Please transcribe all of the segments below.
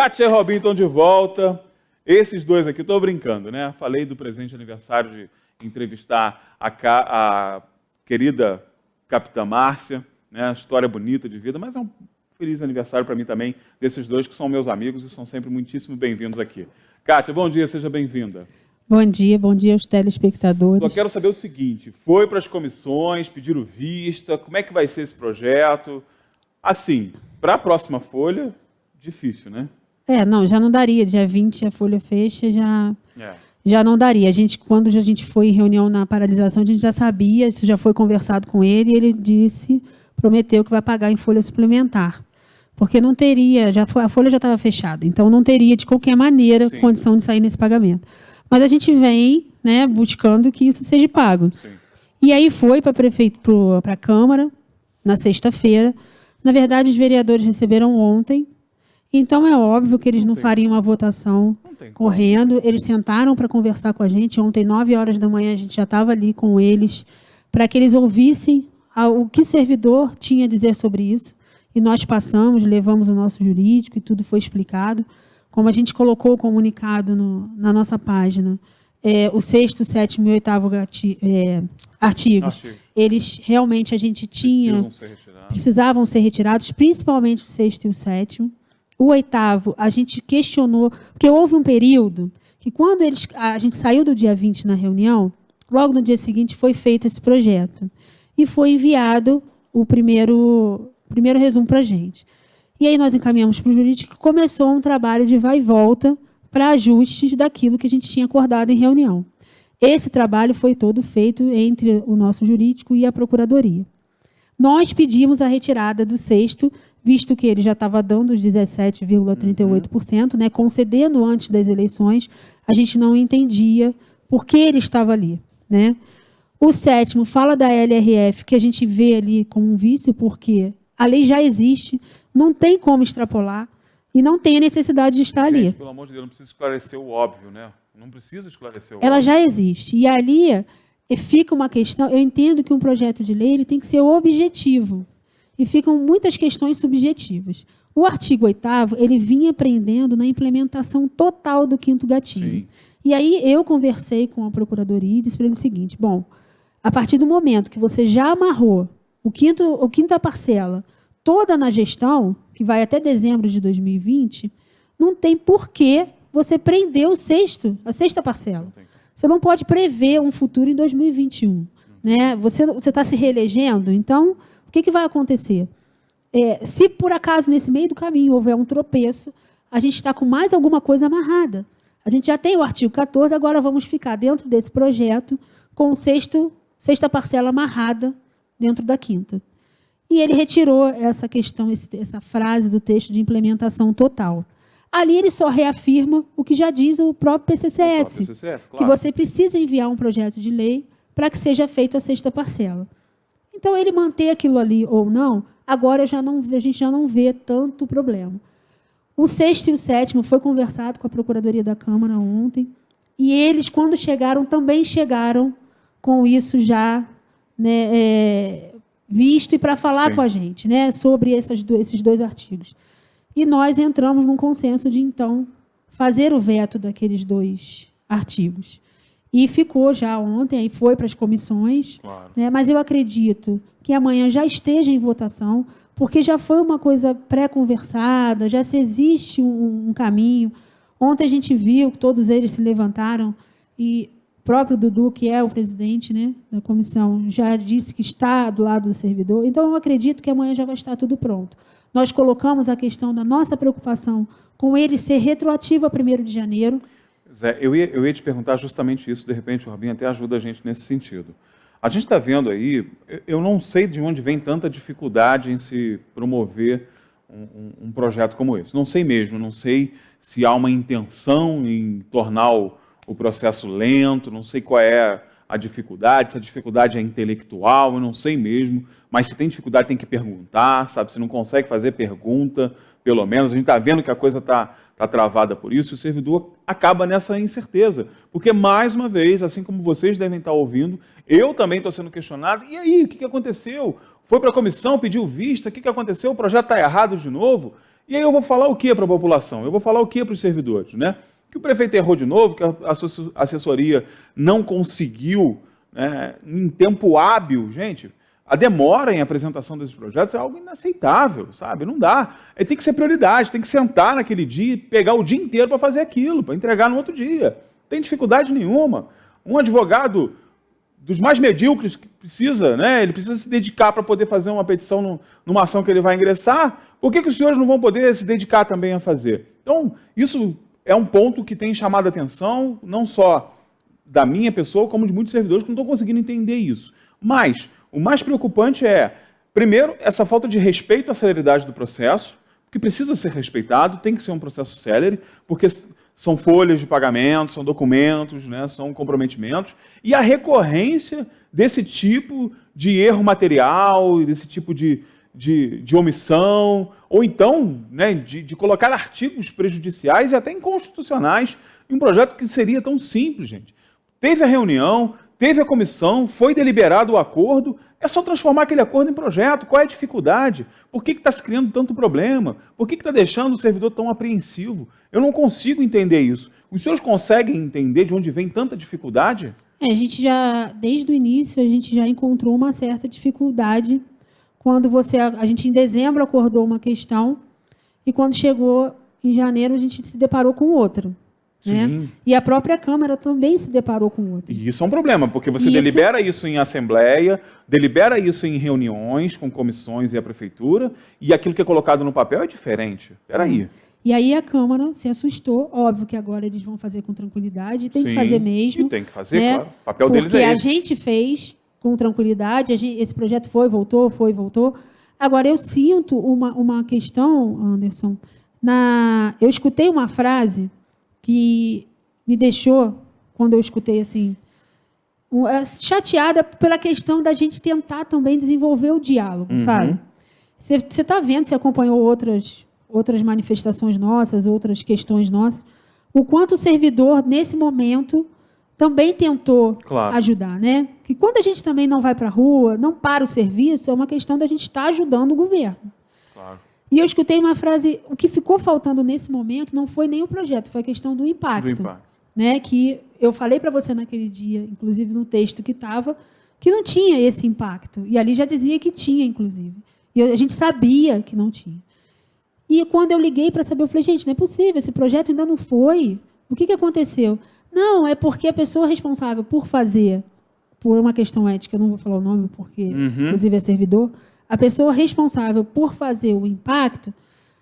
Kátia e Robinho estão de volta. Esses dois aqui, estou brincando, né? Falei do presente aniversário de entrevistar a querida Capitã Márcia, né? História bonita de vida, mas é um feliz aniversário para mim também, desses dois que são meus amigos e são sempre muitíssimo bem-vindos aqui. Kátia, bom dia, seja bem-vinda. Bom dia aos telespectadores. Só quero saber o seguinte, foi para as comissões, pediram vista, como é que vai ser esse projeto? Assim, para a próxima folha, difícil, né? Não, já não daria. Dia 20 a folha fecha, já não daria. Quando a gente foi em reunião na paralisação, a gente já sabia, isso já foi conversado com ele, e ele prometeu que vai pagar em folha suplementar. Porque não teria, a folha já estava fechada, então não teria, de qualquer maneira, Sim, condição de sair nesse pagamento. Mas a gente vem, né, buscando que isso seja pago. sim. E aí foi para a Câmara, na sexta-feira. Na verdade, os vereadores receberam ontem. Então, é óbvio que eles não fariam uma votação correndo. Eles sentaram para conversar com a gente. Ontem, 9 horas da manhã, a gente já estava ali com eles, para que eles ouvissem o que o servidor tinha a dizer sobre isso. E nós passamos, levamos o nosso jurídico e tudo foi explicado. Como a gente colocou o comunicado na nossa página, o 6º, 7º e 8º artigos, eles realmente a gente tinha... Precisavam ser retirados, principalmente o 6º e o 7º. O 8º, a gente questionou, porque houve um período que quando a gente saiu do dia 20 na reunião, logo no dia seguinte foi feito esse projeto. E foi enviado o primeiro resumo para a gente. E aí nós encaminhamos para o jurídico, que começou um trabalho de vai e volta para ajustes daquilo que a gente tinha acordado em reunião. Esse trabalho foi todo feito entre o nosso jurídico e a Procuradoria. Nós pedimos a retirada do 6º, visto que ele já estava dando os 17,38%, né, concedendo antes das eleições, a gente não entendia por que ele estava ali, né? O 7º fala da LRF, que a gente vê ali como um vício, porque a lei já existe, não tem como extrapolar e não tem a necessidade de estar ali. Pelo amor de Deus, não precisa esclarecer o óbvio, né? Não precisa esclarecer o óbvio. Ela já existe. E ali fica uma questão, eu entendo que um projeto de lei ele tem que ser objetivo. E ficam muitas questões subjetivas. O artigo 8º, ele vinha prendendo na implementação total do 5º gatilho. Sim. E aí eu conversei com a Procuradoria e disse para ele o seguinte, bom, a partir do momento que você já amarrou a quinta parcela toda na gestão, que vai até dezembro de 2020, não tem por que você prender a sexta parcela. Você não pode prever um futuro em 2021. Né? Você está se reelegendo, então, o que vai acontecer? Se, por acaso, nesse meio do caminho houver um tropeço, a gente está com mais alguma coisa amarrada. A gente já tem o artigo 14, agora vamos ficar dentro desse projeto com sexta parcela amarrada dentro da 5ª. E ele retirou essa questão, essa frase do texto de implementação total. Ali ele só reafirma o que já diz o próprio PCCS, claro. que você precisa enviar um projeto de lei para que seja feita a sexta parcela. Então, ele manter aquilo ali ou não, agora a gente já não vê tanto problema. O 6º e o 7º foi conversado com a Procuradoria da Câmara ontem, e eles, quando chegaram, também chegaram com isso já, né, visto e para falar Sim. com a gente, né, sobre esses dois artigos. E nós entramos num consenso de, então, fazer o veto daqueles 2 artigos. E ficou já ontem, aí foi para as comissões, Claro. né, mas eu acredito que amanhã já esteja em votação, porque já foi uma coisa pré-conversada, já se existe um caminho. Ontem a gente viu que todos eles se levantaram e o próprio Dudu, que é o presidente, né, da comissão, já disse que está do lado do servidor. Então, eu acredito que amanhã já vai estar tudo pronto. Nós colocamos a questão da nossa preocupação com ele ser retroativo a 1º de janeiro. Zé, eu ia te perguntar justamente isso, de repente o Robinho até ajuda a gente nesse sentido. A gente está vendo aí, eu não sei de onde vem tanta dificuldade em se promover um projeto como esse. Não sei mesmo, não sei se há uma intenção em tornar o processo lento, não sei qual é a dificuldade, se a dificuldade é intelectual, eu não sei mesmo, mas se tem dificuldade tem que perguntar, sabe? Se não consegue fazer pergunta, pelo menos, a gente está vendo que a coisa está travada por isso, e o servidor acaba nessa incerteza, porque, mais uma vez, assim como vocês devem estar ouvindo, eu também estou sendo questionado, e aí, o que aconteceu? Foi para a comissão, pediu vista, o que aconteceu? O projeto está errado de novo? E aí eu vou falar o que para a população? Eu vou falar o que para os servidores? Né? Que o prefeito errou de novo, que a assessoria não conseguiu, né, em tempo hábil. Gente, a demora em apresentação desses projetos é algo inaceitável, sabe? Não dá. Tem que ser prioridade, tem que sentar naquele dia e pegar o dia inteiro para fazer aquilo, para entregar no outro dia. Não tem dificuldade nenhuma. Um advogado dos mais medíocres que precisa, né? Ele precisa se dedicar para poder fazer uma petição numa ação que ele vai ingressar. Por que os senhores não vão poder se dedicar também a fazer? Então, isso é um ponto que tem chamado a atenção, não só da minha pessoa, como de muitos servidores que não estão conseguindo entender isso. Mas o mais preocupante é, primeiro, essa falta de respeito à celeridade do processo, que precisa ser respeitado, tem que ser um processo célere, porque são folhas de pagamento, são documentos, né, são comprometimentos, e a recorrência desse tipo de erro material, desse tipo de omissão, ou então, né, de colocar artigos prejudiciais e até inconstitucionais em um projeto que seria tão simples, gente. Teve a reunião, teve a comissão, foi deliberado o acordo, é só transformar aquele acordo em projeto. Qual é a dificuldade? Por que está se criando tanto problema? Por que está deixando o servidor tão apreensivo? Eu não consigo entender isso. Os senhores conseguem entender de onde vem tanta dificuldade? A gente já, desde o início, a gente já encontrou uma certa dificuldade quando a gente em dezembro acordou uma questão e quando chegou em janeiro a gente se deparou com outra. Né? E a própria Câmara também se deparou com outra. E isso é um problema, porque você delibera isso em assembleia, delibera isso em reuniões com comissões e a prefeitura, e aquilo que é colocado no papel é diferente. Espera aí. E aí a Câmara se assustou, óbvio que agora eles vão fazer com tranquilidade, tem que fazer mesmo. E tem que fazer, né? Claro. O papel deles é esse. Porque a gente fez com tranquilidade, esse projeto foi, voltou. Agora, eu sinto uma questão, Anderson, eu escutei uma frase que me deixou, quando eu escutei assim, chateada pela questão da gente tentar também desenvolver o diálogo, sabe? Você está vendo, você acompanhou outras manifestações nossas, outras questões nossas, o quanto o servidor, nesse momento, também tentou ajudar, né? Que quando a gente também não vai para a rua, não para o serviço, é uma questão da gente estar ajudando o governo. Claro. E eu escutei uma frase, o que ficou faltando nesse momento não foi nem o projeto, foi a questão do impacto. Né? Que eu falei para você naquele dia, inclusive no texto que estava, que não tinha esse impacto. E ali já dizia que tinha, inclusive. E a gente sabia que não tinha. E quando eu liguei para saber, eu falei, gente, não é possível, esse projeto ainda não foi. O que aconteceu? Não, é porque a pessoa responsável por fazer, por uma questão ética, eu não vou falar o nome, porque, inclusive, é servidor, a pessoa responsável por fazer o impacto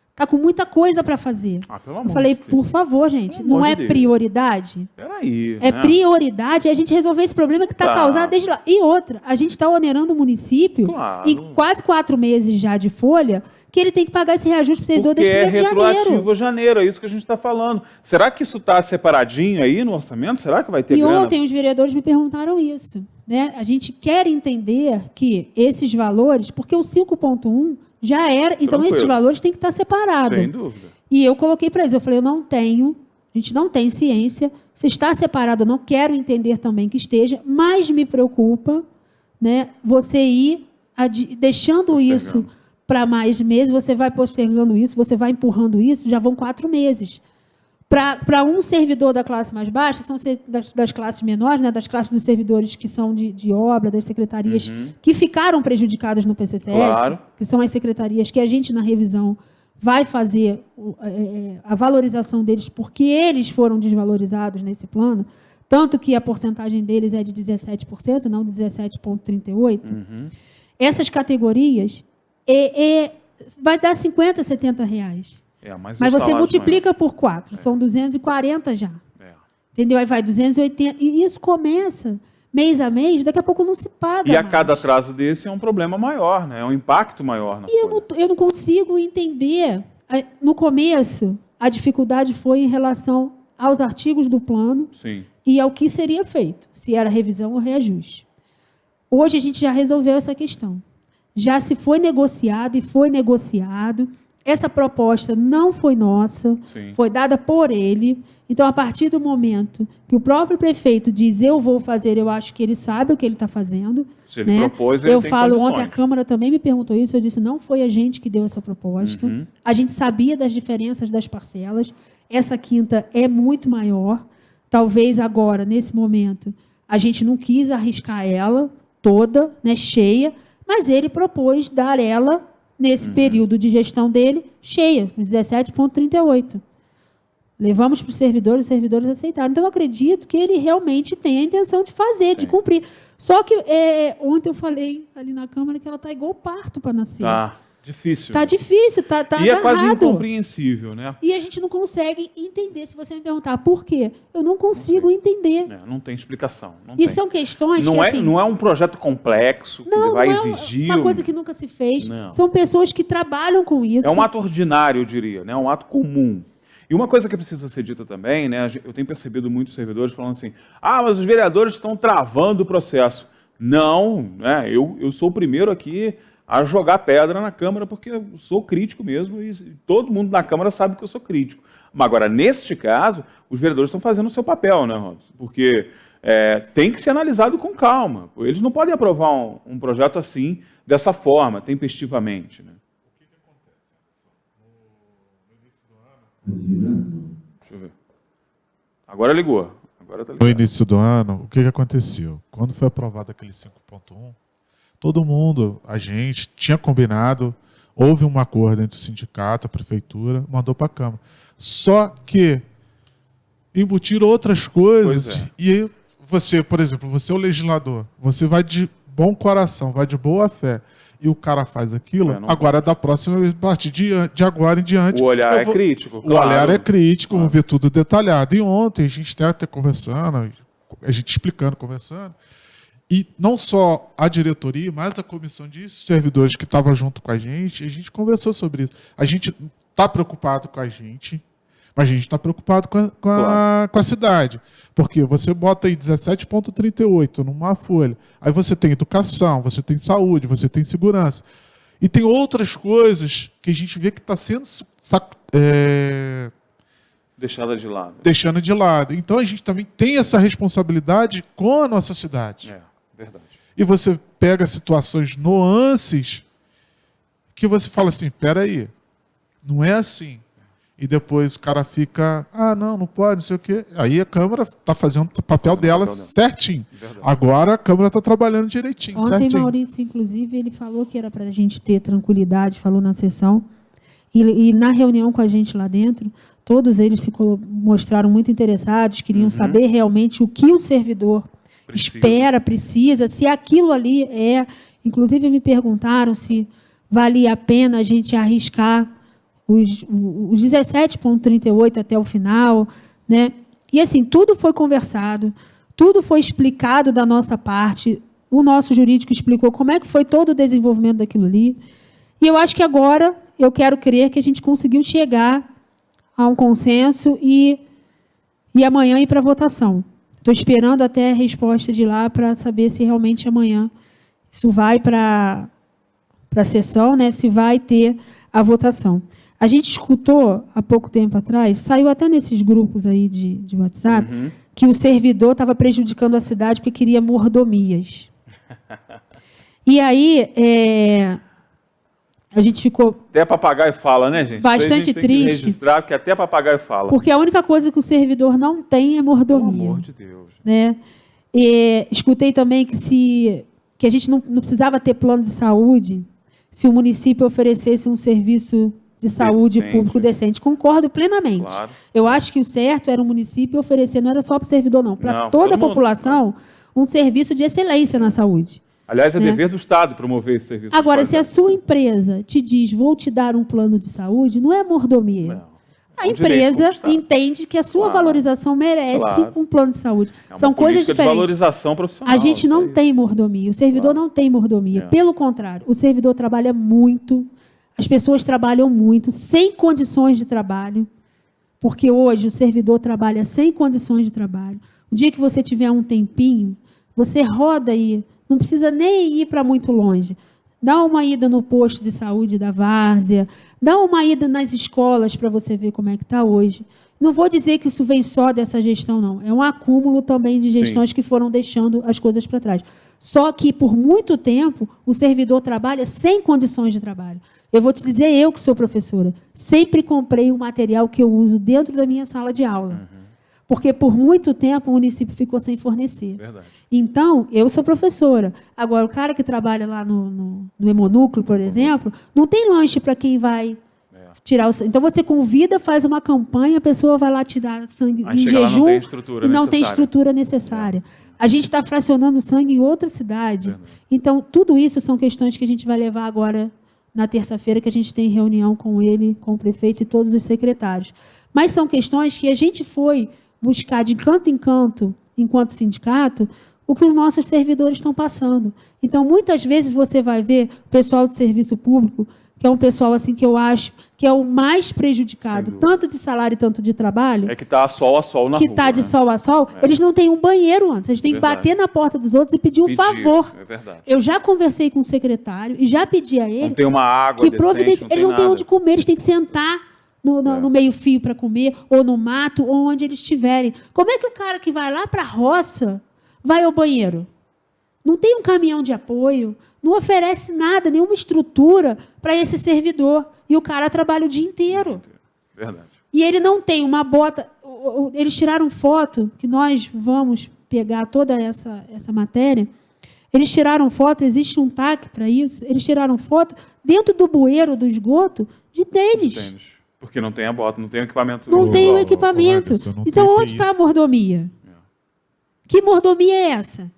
está com muita coisa para fazer. Eu falei, por favor, gente, não é prioridade? Peraí. É prioridade a gente resolver esse problema que está causado desde lá. E outra, a gente está onerando o município em quase 4 meses já de folha, que ele tem que pagar esse reajuste para o servidor desde 1º de janeiro. Porque é retroativo a janeiro, é isso que a gente está falando. Será que isso está separadinho aí no orçamento? Será que vai ter grana? E ontem os vereadores me perguntaram isso. Né? A gente quer entender que esses valores, porque o 5.1 já era, então esses valores têm que estar separados. Sem dúvida. E eu coloquei para eles, eu falei, a gente não tem ciência, se está separado, eu não quero entender também que esteja, mas me preocupa, né, você ir deixando isso para mais meses, você vai postergando isso, você vai empurrando isso, já vão 4 meses. Para um servidor da classe mais baixa, são das classes menores, né, das classes dos servidores que são de obra, das secretarias, que ficaram prejudicadas no PCCS, que são as secretarias que a gente, na revisão, vai fazer a valorização deles, porque eles foram desvalorizados nesse plano, tanto que a porcentagem deles é de 17%, não de 17,38%. Essas categorias vai dar R$50, R$70. Mas você multiplica por 4, são 240 já. Entendeu? Aí vai 280. E isso começa mês a mês, daqui a pouco não se paga. E a cada atraso desse é um problema maior, né? É um impacto maior. Eu não consigo entender. No começo, a dificuldade foi em relação aos artigos do plano e ao que seria feito, se era revisão ou reajuste. Hoje a gente já resolveu essa questão. Já se foi negociado e foi negociado. Essa proposta não foi nossa, Sim. foi dada por ele. Então, a partir do momento que o próprio prefeito diz eu vou fazer, eu acho que ele sabe o que ele está fazendo. Se ele propôs, ele eu tem falo, condições. ontem a Câmara também me perguntou isso, eu disse, não foi a gente que deu essa proposta. A gente sabia das diferenças das parcelas. Essa quinta é muito maior. Talvez agora, nesse momento, a gente não quis arriscar ela toda, né, cheia, mas ele propôs dar ela, nesse período de gestão dele, cheia, 17,38. Levamos para os servidores aceitaram. Então, eu acredito que ele realmente tem a intenção de fazer, de cumprir. Só que ontem eu falei ali na Câmara que ela está igual parto para nascer. Tá difícil. Está difícil, está E agarrado. é quase incompreensível, né? E a gente não consegue entender. Se você me perguntar por quê, eu não consigo entender. Não tem explicação. E são questões não que, é, assim, não é um projeto complexo que vai não exigir... uma coisa que nunca se fez. Não. São pessoas que trabalham com isso. É um ato ordinário, eu diria, né? Um ato comum. E uma coisa que precisa ser dita também, né? Eu tenho percebido muitos servidores falando assim, mas os vereadores estão travando o processo. Não, né? Eu sou o primeiro aqui a jogar pedra na Câmara, porque eu sou crítico mesmo, e todo mundo na Câmara sabe que eu sou crítico. Mas agora, neste caso, os vereadores estão fazendo o seu papel, né, Robson? Porque tem que ser analisado com calma. Eles não podem aprovar um projeto assim, dessa forma, tempestivamente, né? Deixa eu ver. Agora ligou. Agora tá ligado. No início do ano, o que aconteceu? Quando foi aprovado aquele 5.1, todo mundo, a gente, tinha combinado, houve um acordo entre o sindicato, a prefeitura, mandou para a Câmara. Só que embutiram outras coisas e aí você, por exemplo, você é o legislador, você vai de bom coração, vai de boa fé, e o cara faz aquilo, agora da próxima, a partir de agora em diante... O olhar é crítico, claro. O olhar é crítico, vamos ver tudo detalhado. E ontem a gente está até conversando, a gente explicando, conversando, e não só a diretoria, mas a comissão de servidores que estava junto com a gente conversou sobre isso. A gente está preocupado com a gente, mas a gente está preocupado com a cidade. Porque você bota aí 17,38 numa folha, aí você tem educação, você tem saúde, você tem segurança. E tem outras coisas que a gente vê que está sendo deixada de lado. Deixando de lado. Então a gente também tem essa responsabilidade com a nossa cidade. Verdade. E você pega situações, nuances, que você fala assim, peraí, não é assim. E depois o cara fica, não pode, não sei o quê. Aí a Câmara está fazendo o papel dela certinho. Verdade. Agora a Câmara está trabalhando direitinho, ontem, certinho. Maurício, inclusive, ele falou que era para a gente ter tranquilidade, falou na sessão. E na reunião com a gente lá dentro, todos eles se mostraram muito interessados, queriam saber realmente o que o servidor precisa, se aquilo ali é... Inclusive, me perguntaram se valia a pena a gente arriscar os 17,38 até o final, né? E assim, tudo foi conversado, tudo foi explicado da nossa parte, o nosso jurídico explicou como é que foi todo o desenvolvimento daquilo ali, e eu acho que agora, eu quero crer que a gente conseguiu chegar a um consenso e amanhã ir para a votação. Estou esperando até a resposta de lá para saber se realmente amanhã isso vai para a sessão, né? Se vai ter a votação. A gente escutou, há pouco tempo atrás, saiu até nesses grupos aí de WhatsApp, que o servidor estava prejudicando a cidade porque queria mordomias. E aí, a gente ficou... Até papagaio fala, né, gente? Bastante triste. Tem que registrar, porque até papagaio fala. Porque a única coisa que o servidor não tem é mordomia. Pelo amor de Deus. Né? E escutei também que a gente não precisava ter plano de saúde se o município oferecesse um serviço de saúde público decente. Concordo plenamente. Claro. Eu acho que o certo era o município oferecer, não era só para o servidor, não, para toda a população, um serviço de excelência na saúde. Aliás, é dever do Estado promover esse serviço. Agora, se a sua empresa te diz, vou te dar um plano de saúde, não é mordomia. Não. A empresa entende que a sua valorização merece um plano de saúde. São coisas diferentes. De valorização profissional. A gente não tem mordomia, o servidor não tem mordomia. Pelo contrário, o servidor trabalha muito, as pessoas trabalham muito, sem condições de trabalho, porque hoje o servidor trabalha sem condições de trabalho. O dia que você tiver um tempinho, você roda aí, não precisa nem ir para muito longe. Dá uma ida no posto de saúde da várzea, dá uma ida nas escolas para você ver como é que está hoje. Não vou dizer que isso vem só dessa gestão, não. É um acúmulo também de gestões que foram deixando as coisas para trás. Só que, por muito tempo, o servidor trabalha sem condições de trabalho. Eu vou te dizer, eu que sou professora, sempre comprei o material que eu uso dentro da minha sala de aula. Porque, por muito tempo, o município ficou sem fornecer. Verdade. Então, eu sou professora. Agora, o cara que trabalha lá no Hemonúcleo, por exemplo, não tem lanche para quem vai tirar o sangue. Então, você convida, faz uma campanha, a pessoa vai lá tirar sangue em jejum e não tem estrutura necessária. A gente está fracionando sangue em outra cidade. Então, tudo isso são questões que a gente vai levar agora na terça-feira, que a gente tem reunião com ele, com o prefeito e todos os secretários. Mas são questões que a gente foi buscar de canto em canto, enquanto sindicato, o que os nossos servidores estão passando. Então, muitas vezes você vai ver o pessoal de serviço público, que é um pessoal assim que eu acho que é o mais prejudicado, tanto de salário tanto de trabalho. É que está sol a sol na rua. Que está de sol a sol. Eles não têm um banheiro antes. Eles têm que bater na porta dos outros e pedir um favor. É verdade. Eu já conversei com o secretário e já pedi a ele... Não tem uma água que providência. Eles não têm onde comer, eles têm que sentar no meio-fio para comer, ou no mato, ou onde eles estiverem. Como é que o cara que vai lá para a roça vai ao banheiro? Não tem um caminhão de apoio, não oferece nada, nenhuma estrutura para esse servidor. E o cara trabalha o dia inteiro. Verdade. E ele não tem uma bota... Eles tiraram foto, que nós vamos pegar toda essa matéria. Eles tiraram foto, existe um TAC para isso, eles tiraram foto dentro do bueiro do esgoto de tênis. Porque não tem a bota, não tem o equipamento. Não tem o equipamento. Então, onde está a mordomia? Que mordomia é essa?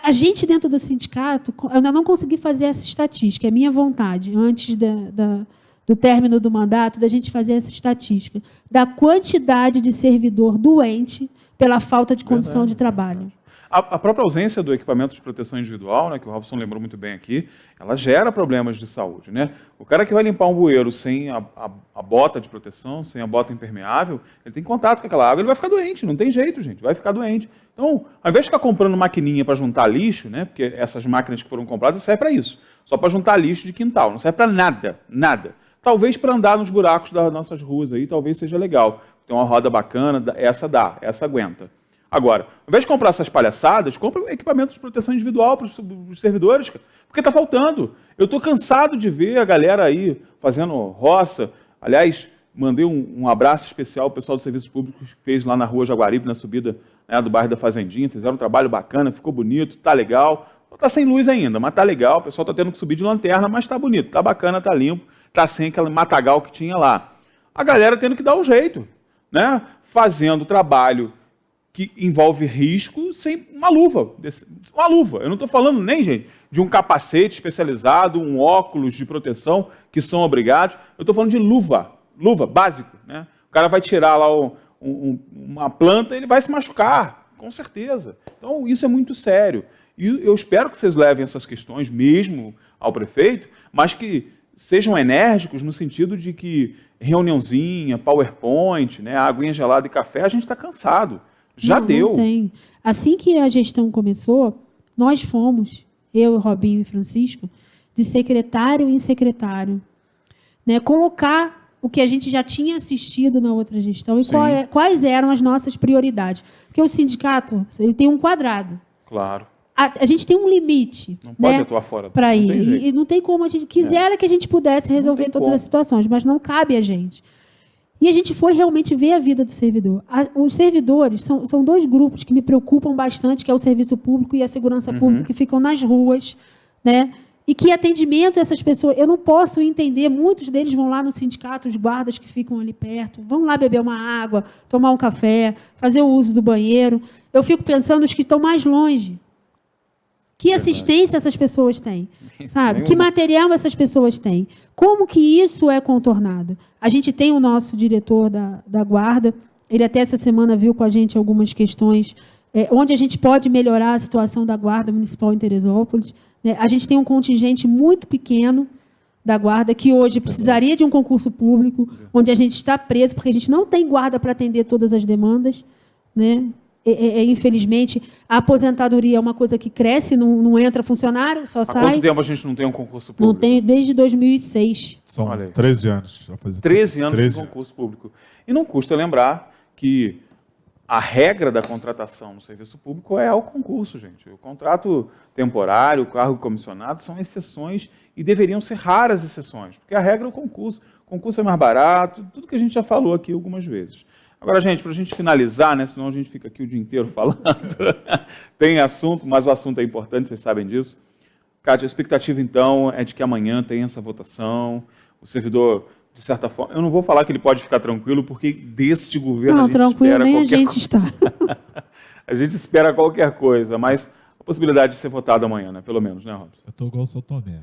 A gente, dentro do sindicato, eu ainda não consegui fazer essa estatística. É minha vontade, antes do término do mandato, da gente fazer essa estatística da quantidade de servidor doente pela falta de condição de trabalho. A própria ausência do equipamento de proteção individual, né, que o Robson lembrou muito bem aqui, ela gera problemas de saúde. Né? O cara que vai limpar um bueiro sem a bota de proteção, sem a bota impermeável, ele tem contato com aquela água, ele vai ficar doente, não tem jeito, gente, vai ficar doente. Então, ao invés de ficar comprando maquininha para juntar lixo, né, porque essas máquinas que foram compradas servem para isso, só para juntar lixo de quintal, não serve para nada, nada. Talvez para andar nos buracos das nossas ruas aí, talvez seja legal. Tem uma roda bacana, essa aguenta. Agora, ao invés de comprar essas palhaçadas, compra equipamento de proteção individual para os servidores, porque está faltando. Eu estou cansado de ver a galera aí fazendo roça. Aliás, mandei um abraço especial ao pessoal do Serviço Público que fez lá na rua Jaguaribe, na subida, né, do bairro da Fazendinha. Fizeram um trabalho bacana, ficou bonito, está legal. Está sem luz ainda, mas está legal. O pessoal está tendo que subir de lanterna, mas está bonito, está bacana, está limpo, está sem aquele matagal que tinha lá. A galera tendo que dar um jeito, né, fazendo trabalho que envolve risco sem uma luva. Uma luva. Eu não estou falando nem, gente, de um capacete especializado, um óculos de proteção que são obrigados. Eu estou falando de luva básico. Né? O cara vai tirar lá uma planta e ele vai se machucar, com certeza. Então, isso é muito sério. E eu espero que vocês levem essas questões mesmo ao prefeito, mas que sejam enérgicos no sentido de que reuniãozinha, PowerPoint, né, aguinha gelada e café, a gente está cansado. Já deu. Não tem. Assim que a gestão começou, nós fomos, eu, Robinho e Francisco, de secretário em secretário, né, colocar o que a gente já tinha assistido na outra gestão e quais eram as nossas prioridades. Porque o sindicato, ele tem um quadrado. Claro. A gente tem um limite. Não pode atuar fora. Para ir. E não tem como a gente... Quisera que a gente pudesse resolver todas as situações, mas não cabe a gente. E a gente foi realmente ver a vida do servidor. Os servidores são dois grupos que me preocupam bastante, que é o serviço público e a segurança pública, que ficam nas ruas, né? E que atendimento essas pessoas... Eu não posso entender, muitos deles vão lá no sindicato, os guardas que ficam ali perto, vão lá beber uma água, tomar um café, fazer o uso do banheiro. Eu fico pensando nos que estão mais longe. Que assistência essas pessoas têm? Sabe? Que material essas pessoas têm? Como que isso é contornado? A gente tem o nosso diretor da Guarda, ele até essa semana viu com a gente algumas questões onde a gente pode melhorar a situação da Guarda Municipal em Teresópolis. Né? A gente tem um contingente muito pequeno da Guarda, que hoje precisaria de um concurso público, onde a gente está preso, porque a gente não tem guarda para atender todas as demandas. Né? infelizmente, a aposentadoria é uma coisa que cresce, não entra funcionário, só sai. Há quanto tempo a gente não tem um concurso público? Não tem, desde 2006. São 13 anos. 13 anos de concurso público. E não custa lembrar que a regra da contratação no serviço público é o concurso, gente. O contrato temporário, o cargo comissionado são exceções e deveriam ser raras exceções, porque a regra é o concurso. O concurso é mais barato, tudo que a gente já falou aqui algumas vezes. Agora, gente, para a gente finalizar, né, senão a gente fica aqui o dia inteiro falando, tem assunto, mas o assunto é importante, vocês sabem disso. Kátia, a expectativa, então, é de que amanhã tenha essa votação, o servidor, de certa forma, eu não vou falar que ele pode ficar tranquilo, porque deste governo a gente tranquilo, espera nem a qualquer gente está. A gente espera qualquer coisa, mas a possibilidade de ser votado amanhã, né? Pelo menos, né, Robson? Eu estou igual o São Tomé.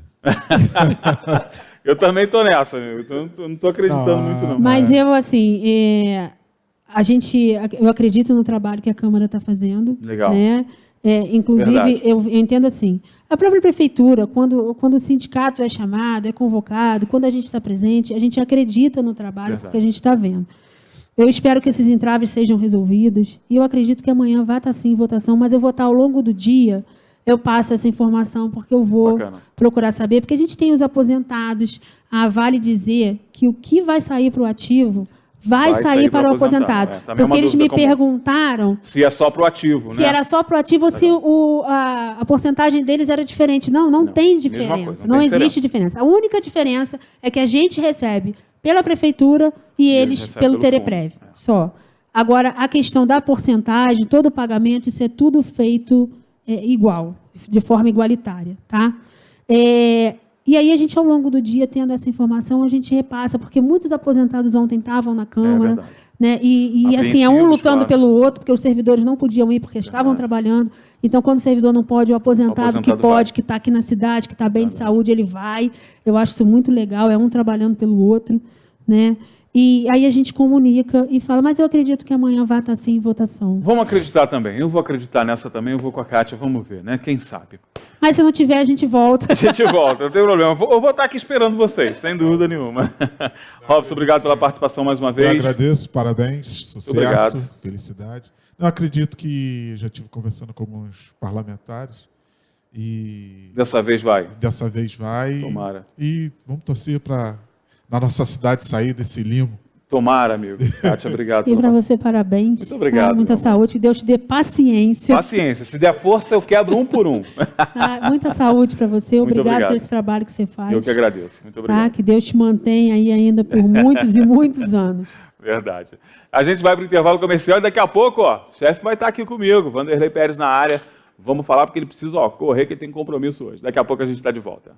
Eu também estou nessa, meu. Então, eu não estou acreditando muito, não. Mas eu, assim, eu acredito no trabalho que a Câmara está fazendo. Legal. Né? Inclusive, eu entendo assim, a própria prefeitura, quando o sindicato é chamado, é convocado, quando a gente está presente, a gente acredita no trabalho porque a gente está vendo. Eu espero que esses entraves sejam resolvidos e eu acredito que amanhã vai estar sim em votação, mas eu vou estar ao longo do dia, eu passo essa informação porque eu vou procurar saber, porque a gente tem os aposentados, vale dizer que o que vai sair para o ativo vai sair para o aposentado. Porque eles me perguntaram se é só para o ativo, se era só para o ativo ou se a porcentagem deles era diferente. Não tem diferença. Não existe diferença. A única diferença é que a gente recebe pela prefeitura e eles pelo Tereprev. Só. Agora, a questão da porcentagem, todo o pagamento, isso é tudo feito igual, de forma igualitária. Tá? E aí a gente, ao longo do dia, tendo essa informação, a gente repassa, porque muitos aposentados ontem estavam na Câmara, né? E assim, é um lutando pelo outro, porque os servidores não podiam ir porque estavam trabalhando. Então, quando o servidor não pode, o aposentado que pode, que está aqui na cidade, que está bem de saúde, ele vai. Eu acho isso muito legal, é um trabalhando pelo outro, né? E aí a gente comunica e fala, mas eu acredito que amanhã vai estar sim em votação. Vamos acreditar também. Eu vou acreditar nessa também, eu vou com a Kátia, vamos ver, né? Quem sabe? Mas se não tiver, a gente volta. A gente volta, não tem problema. Eu vou estar aqui esperando vocês, sem dúvida nenhuma. Robson, obrigado pela participação mais uma vez. Eu agradeço, parabéns, sucesso, obrigado. Felicidade. Eu acredito que já estive conversando com alguns parlamentares e... Dessa vez vai. Dessa vez vai. Tomara. E vamos torcer para na nossa cidade sair desse limo. Tomara, amigo. Kátia, obrigado. E para você, parabéns. Muito obrigado. Muita saúde, que Deus te dê paciência. Paciência. Se der força, eu quebro um por um. Muita saúde para você. Obrigado por esse trabalho que você faz. Eu que agradeço. Muito obrigado. Que Deus te mantenha aí ainda por muitos e muitos anos. Verdade. A gente vai para o intervalo comercial e daqui a pouco, o chefe vai estar aqui comigo, Vanderlei Pérez na área. Vamos falar porque ele precisa correr, que ele tem compromisso hoje. Daqui a pouco a gente está de volta.